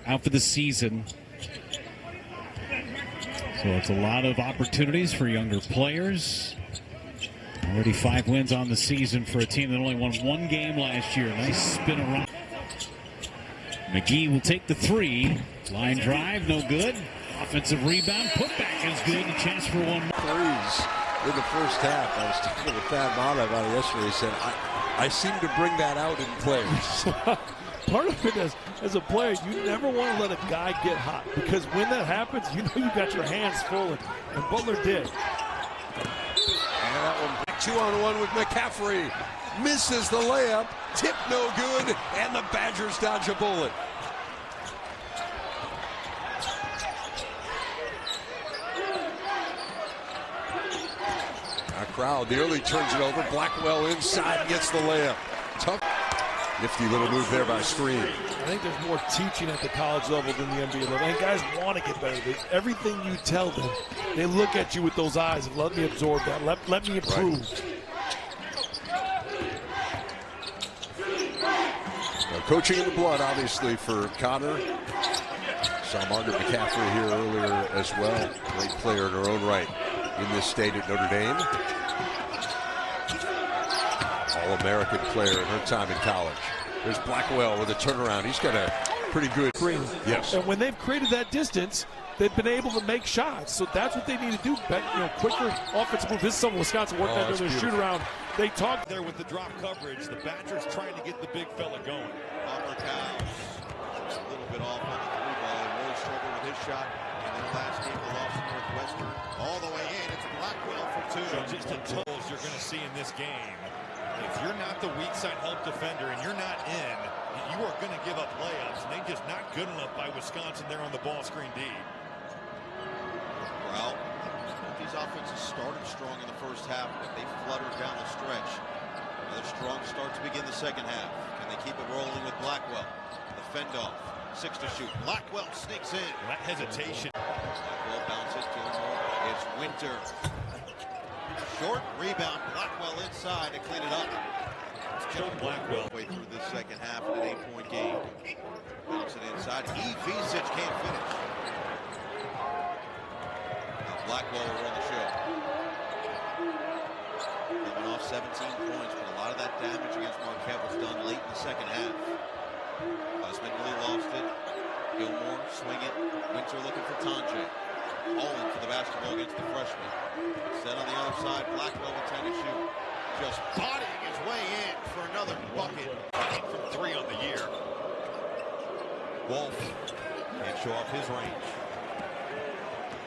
out for the season. So it's a lot of opportunities for younger players. Already 5 wins on the season for a team that only won 1 game last year. Nice spin around. McGee will take the 3. Line drive, no good. Offensive rebound, putback is good. A chance for 1 more. Threes in the first half. I was talking with Thad Mata about it yesterday. He said, I seem to bring that out in players. Part of it is, as a player, you never want to let a guy get hot, because when that happens, you know you got your hands full, and Butler did. And that one back 2-on-1 with McCaffrey. Misses the layup. Tip no good, and the Badgers dodge a bullet. Crowd nearly turns it over. Blackwell inside gets the layup. Tough. Nifty little move there by Screen. I think there's more teaching at the college level than the NBA level. And guys want to get better. Everything you tell them, they look at you with those eyes and let me absorb that. Let me improve. Right. Coaching in the blood, obviously, for Connor. Saw Margaret McCaffrey here earlier as well. Great player in her own right in this state at Notre Dame. All-American player in her time in college. There's Blackwell with a turnaround. He's got a pretty good screen. Yes. And when they've created that distance, they've been able to make shots. So that's what they need to do. Quicker offensive move. This is something Wisconsin worked on during their shoot around. They talked there with the drop coverage. The Badgers trying to get the big fella going. Auburn Cows just a little bit off on the three ball and really struggled with his shot. And then last game they lost to Northwestern. All the way in. It's Blackwell for two. So just the tools you're going to see in this game. If you're not the weak side help defender and you're not in, you are going to give up layups. And they're just not good enough by Wisconsin there on the ball screen D. Well, these offenses started strong in the first half, but they fluttered down the stretch. Another strong start to begin the second half. Can they keep it rolling with Blackwell? The fend off. 6 to shoot. Blackwell sneaks in. That hesitation. Blackwell bounces to it's Winter. Short rebound. Blackwell inside to clean it up. Joe Blackwell. Way through this second half in an 8-point game. Bounce it inside. Vicic can't finish. Now Blackwell will run the show. Coming off 17 points, but a lot of that damage against Marquette was done late in the second half. Husband really lost it. Gilmore swing it. Winter looking for Tanjay. All in for the basketball against the freshman. Set on the other side. Blackwell with 10 to shoot. Just bodying his way in for another bucket. From 3 on the year. Wolf can't show off his range.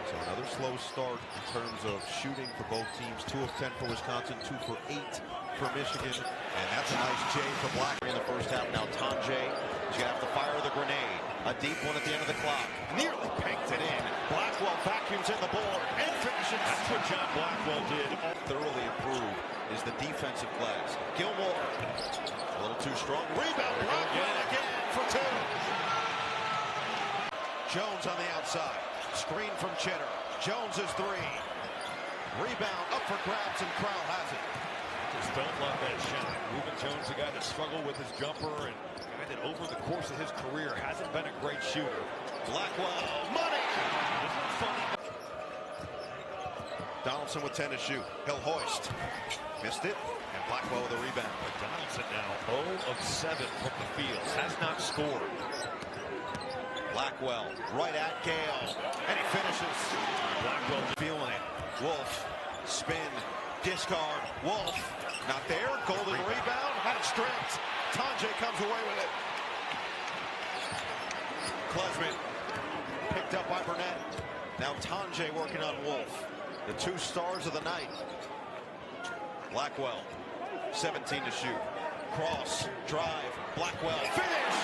So another slow start in terms of shooting for both teams. 2 of 10 for Wisconsin, 2 for 8 for Michigan. And that's a nice J for Blackman in the first half. Now Tanjay is going to have to fire the grenade. A deep one at the end of the clock. Nearly pegged it in. Blackwell vacuums in the board and finishes. That's what John Blackwell did. Thoroughly improved is the defensive class. Gilmore, a little too strong. Rebound, Blackwell again for 2. Jones on the outside. Screen from Cheddar. Jones is 3. Rebound up for grabs and Crowell has it. Just don't love that shot. Reuben Jones, a guy that struggled with his jumper and a guy that over the course of his career hasn't been a great shooter. Blackwell, money! Donaldson with 10 to shoot. He'll hoist. Missed it. And Blackwell with a rebound. Donaldson now 0 of 7 from the field. Has not scored. Blackwell right at Gale. And he finishes. Blackwell feeling it. Wolf. Spin. Discard. Wolf. Not there. Golden rebound. Had it stripped. Tanjay comes away with it. Klesman picked up by Burnett. Now Tanjay working on Wolf. The 2 stars of the night. Blackwell, 17 to shoot. Cross, drive, Blackwell, finish!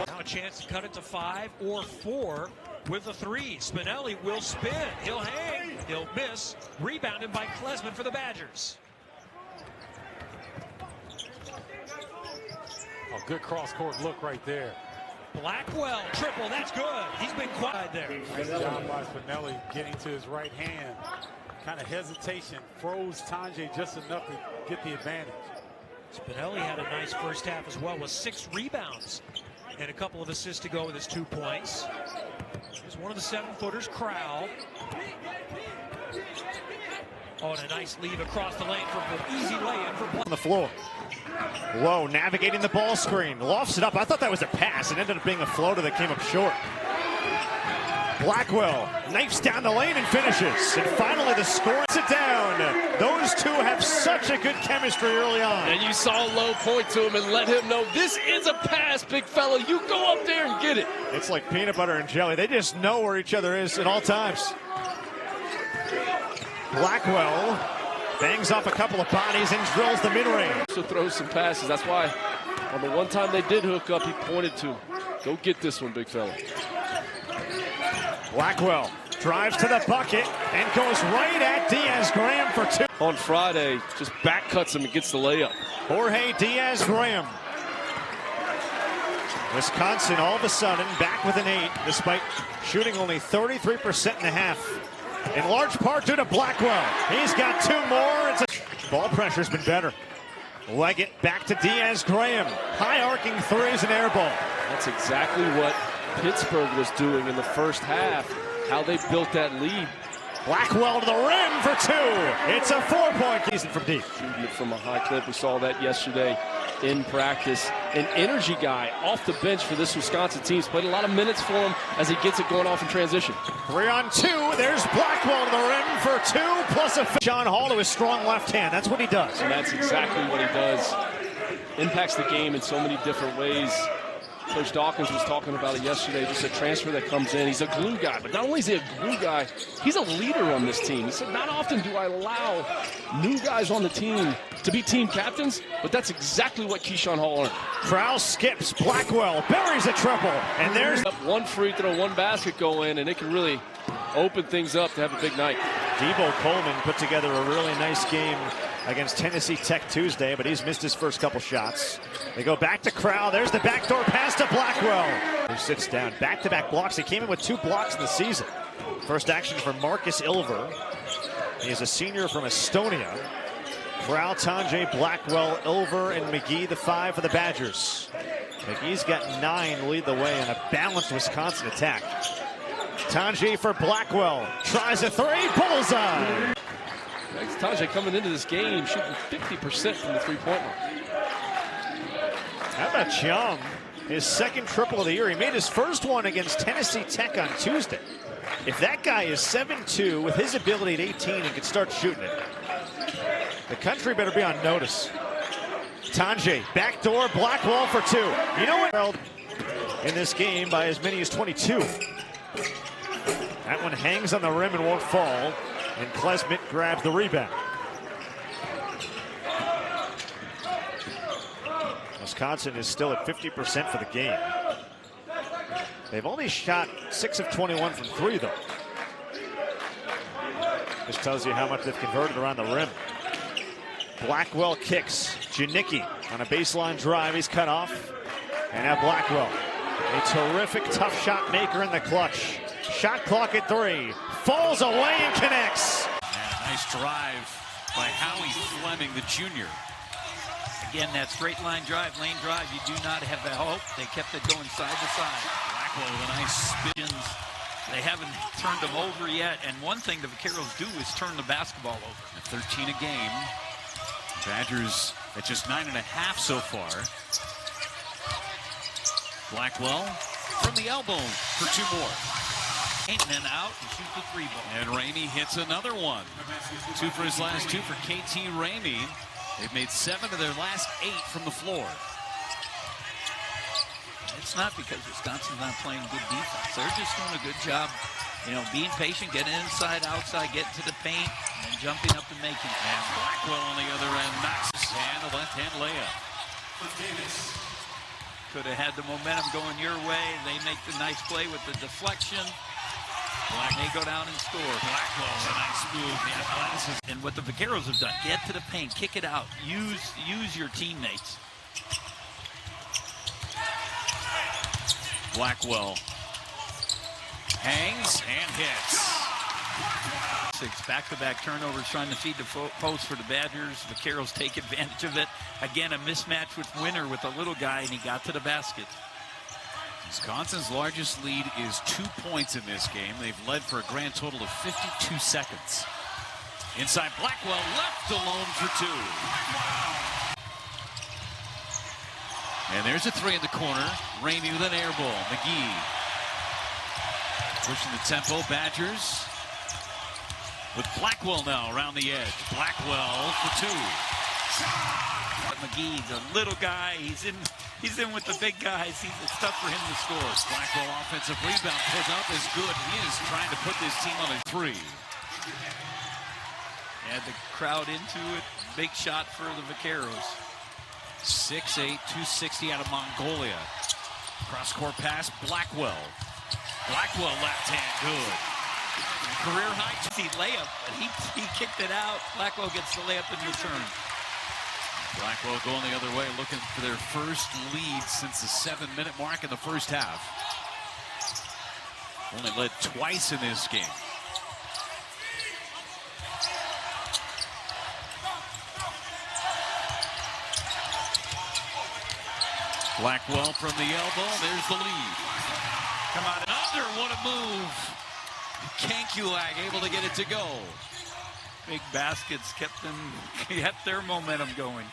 Now a chance to cut it to 5 or 4 with a 3. Spinelli will spin. He'll hang. He'll miss. Rebounded by Klesman for the Badgers. A good cross-court look right there. Blackwell, triple, that's good. He's been quiet there. Nice job by Spinelli getting to his right hand. Kind of hesitation, froze Tanjay just enough to get the advantage. Spinelli had a nice first half as well with 6 rebounds and a couple of assists to go with his 2 points. Here's one of the 7-footers, Crowell. Oh, and a nice lead across the lane for an easy lay-in for on the floor. Lowe navigating the ball screen, lofts it up. I thought that was a pass. It ended up being a floater that came up short. Blackwell knifes down the lane and finishes. And finally the score it down. Those 2 have such a good chemistry early on. And you saw Lowe point to him and let him know this is a pass, big fella. You go up there and get it. It's like peanut butter and jelly. They just know where each other is at all times. Blackwell bangs off a couple of bodies and drills the mid-range. So throws some passes. That's why on the one time they did hook up, he pointed to, go get this one, big fella. Blackwell drives to the bucket and goes right at Diaz-Graham for 2. On Friday, just back cuts him and gets the layup. Jorge Diaz-Graham. Wisconsin all of a sudden back with an 8, despite shooting only 33% in the half. In large part due to Blackwell. He's got 2 more. Ball pressure's been better. Leggett back to Diaz-Graham. High arcing threes and air ball. That's exactly what Pittsburgh was doing in the first half, how they built that lead. Blackwell to the rim for 2. It's a 4-point season from deep. Shooting it from a high clip. We saw that yesterday in practice. An energy guy off the bench for this Wisconsin team. He's played a lot of minutes for him as he gets it going off in transition. 3 on 2. There's Blackwell to the rim for 2 plus a John Hall to his strong left hand. That's what he does. And that's exactly what he does. Impacts the game in so many different ways. Coach Dawkins was talking about it yesterday, just a transfer that comes in. He's a glue guy, but not only is he a glue guy, he's a leader on this team. He said, not often do I allow new guys on the team to be team captains, but that's exactly what Keyshawn Hall earned. Crowell skips, Blackwell buries a triple, and there's 1 free throw, 1 basket go in, and it can really open things up to have a big night. Debo Coleman put together a really nice game against Tennessee Tech Tuesday, but he's missed his first couple shots. They go back to Crowell. There's the backdoor pass to Blackwell, who sits down. Back-to-back blocks. He came in with 2 blocks in the season. First action for Marcus Ilver. He is a senior from Estonia. Crowell, Tanjay, Blackwell, Ilver, and McGee, the 5 for the Badgers. McGee's got 9 to lead the way in a balanced Wisconsin attack. Tanjay for Blackwell. Tries a 3. Bullseye. Tanjay coming into this game shooting 50% from the 3-point line. How about Chum? His second triple of the year. He made his first one against Tennessee Tech on Tuesday. If that guy is 7'2" with his ability at 18 and can start shooting it, the country better be on notice. Tanjay, backdoor, Blackwell for 2. You know what? In this game by as many as 22. That one hangs on the rim and won't fall. And Klesmit grabs the rebound. Wisconsin is still at 50% for the game. They've only shot 6 of 21 from 3, though. This tells you how much they've converted around the rim. Blackwell kicks. Janicki on a baseline drive. He's cut off. And now Blackwell, a terrific tough shot maker in the clutch. Shot clock at 3. Falls away and connects. And a nice drive by Howie Fleming, the junior. Again, that straight line drive, lane drive, you do not have the hope. They kept it going side to side. Blackwell with a nice spins. They haven't turned them over yet. And one thing the Vaqueros do is turn the basketball over. 13 a game. Badgers at just 9.5 so far. Blackwell from the elbow for 2 more. And then out and shoot the 3 ball. And Ramey hits another one. 2 for his last 2 for KT Ramey. They've made 7 of their last 8 from the floor. It's not because Wisconsin's not playing good defense. They're just doing a good job, you know, being patient, getting inside, outside, getting to the paint, and jumping up and making. And Blackwell on the other end knocks his hand, a left-hand layup. Could have had the momentum going your way. They make the nice play with the deflection. They go down and score. Blackwell, a nice move. The athleticism. And what the Vaqueros have done, get to the paint, kick it out, use your teammates. Blackwell hangs and hits. 6 back-to-back turnovers trying to feed the post for the Badgers. Vaqueros take advantage of it. Again, a mismatch with Winter with a little guy, and he got to the basket. Wisconsin's largest lead is 2 points in this game. They've led for a grand total of 52 seconds. Inside Blackwell, left alone for 2. And there's a 3 in the corner. Ramey with an air ball. McGee pushing the tempo. Badgers with Blackwell now around the edge. Blackwell for 2. McGee, the little guy, he's in with the big guys. It's tough for him to score. Blackwell offensive rebound put up is good. He is trying to put this team on a 3. Add the crowd into it. Big shot for the Vaqueros. 6'8", 260 out of Mongolia. Cross-court pass, Blackwell. Blackwell left hand, good. Career high layup, but he kicked it out. Blackwell gets the layup in return. Blackwell going the other way, looking for their first lead since the 7-minute mark in the first half. Only led twice in this game. Blackwell from the elbow, there's the lead. Come on, under, what a move. Kankulak able to get it to go. Big baskets kept their momentum going.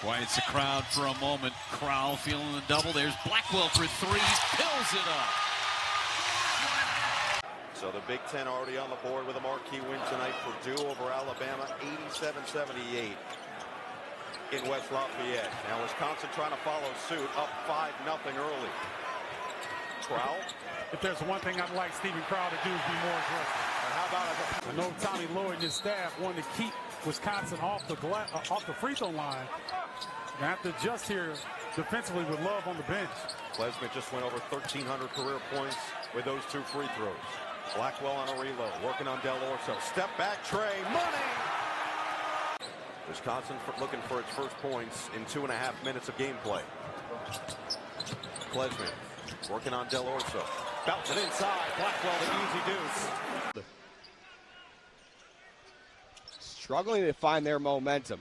Quiets the crowd for a moment. Crowell feeling the double. There's Blackwell for three. Pills it up. So the Big Ten already on the board with a marquee win tonight. Purdue over Alabama, 87-78 in West Lafayette. Now Wisconsin trying to follow suit, up 5-0 early. Crowell. If there's one thing I'd like Stephen Crowell to do is be more aggressive. And how about I know Tommy Lloyd and his staff wanted to keep Wisconsin off the free throw line. They have to adjust here defensively with Love on the bench. Klesmit just went over 1,300 career points with those 2 free throws. Blackwell on a reload, working on Del Orso. Step back, Trey, money! Wisconsin looking for its first points in 2.5 minutes of gameplay. Klesmit working on Del Orso. Bounce it inside. Blackwell the easy deuce. Struggling to find their momentum.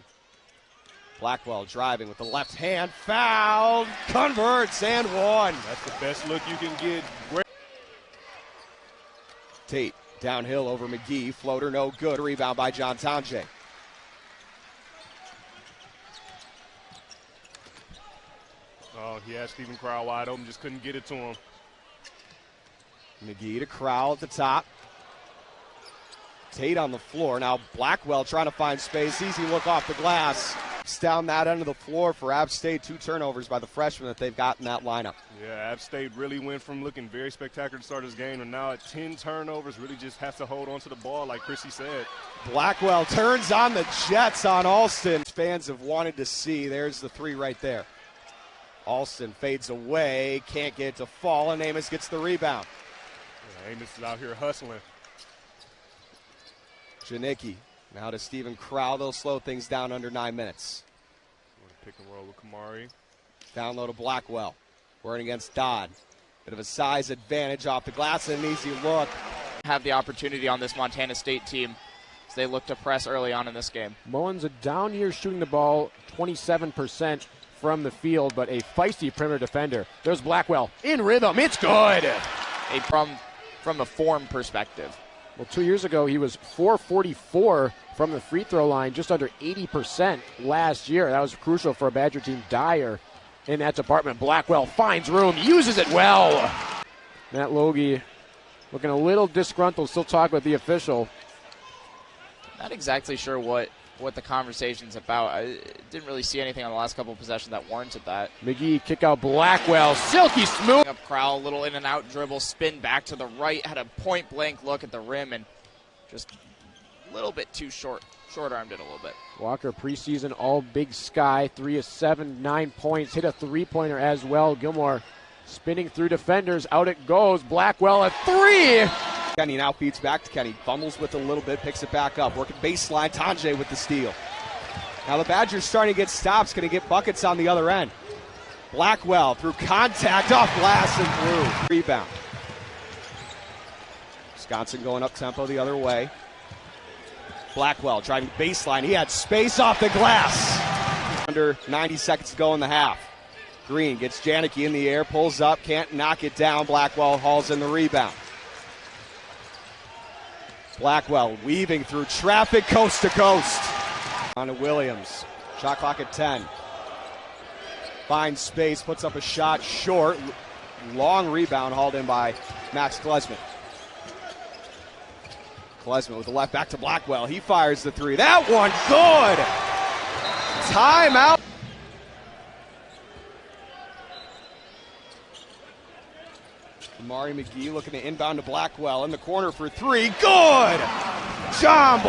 Blackwell driving with the left hand. Fouled. Converts and one. That's the best look you can get. Tate downhill over McGee. Floater no good. Rebound by John Tonje. Oh, he had Stephen Crowell wide open, just couldn't get it to him. McGee to Crowell at the top. Tate on the floor. Now Blackwell trying to find space. Easy look off the glass. Down that end of the floor for App State. 2 turnovers by the freshmen that they've got in that lineup. Yeah, App State really went from looking very spectacular to start this game, and now at 10 turnovers, really just has to hold on to the ball like Chrissy said. Blackwell turns on the Jets on Alston. Fans have wanted to see. There's the 3 right there. Alston fades away, can't get it to fall, and Amos gets the rebound. Yeah, Amos is out here hustling. Janicki now to Stephen Crowell. They'll slow things down under 9 minutes. Pick and roll with Kamari. Down low to Blackwell. We're against Dodd. Bit of a size advantage off the glass and an easy look. Have the opportunity on this Montana State team as they look to press early on in this game. Mullins a down year shooting the ball 27% from the field, but a feisty perimeter defender. There's Blackwell in rhythm. It's good. From the form perspective. Well, 2 years ago, he was 444 from the free throw line, just under 80% last year. That was crucial for a Badger team. Dyer in that department. Blackwell finds room, uses it well. Matt Logie looking a little disgruntled, still talking with the official. Not exactly sure what the conversation's about. I didn't really see anything on the last couple of possessions that warranted that. McGee kick out Blackwell, silky smooth. Up Crowell, little in and out dribble, spin back to the right, had a point blank look at the rim and just a little bit too short-armed it a little bit. Walker preseason all Big Sky, 3 of 7, 9 points, hit a 3-pointer as well. Gilmore spinning through defenders, out it goes. Blackwell at 3. Kenny now feeds back to Kenny. Fumbles with a little bit, picks it back up. Working baseline, Tonje with the steal. Now the Badgers starting to get stops, going to get buckets on the other end. Blackwell through contact, off glass and through. Rebound. Wisconsin going up tempo the other way. Blackwell driving baseline. He had space off the glass. Under 90 seconds to go in the half. Green gets Janicki in the air, pulls up, can't knock it down. Blackwell hauls in the rebound. Blackwell weaving through traffic coast to coast. On to Williams. Shot clock at 10. Finds space, puts up a shot short. Long rebound hauled in by Max Klesmit. Klesmit with the left back to Blackwell. He fires the 3. That one good. Timeout. Amari McGee looking to inbound to Blackwell in the corner for 3. Good. John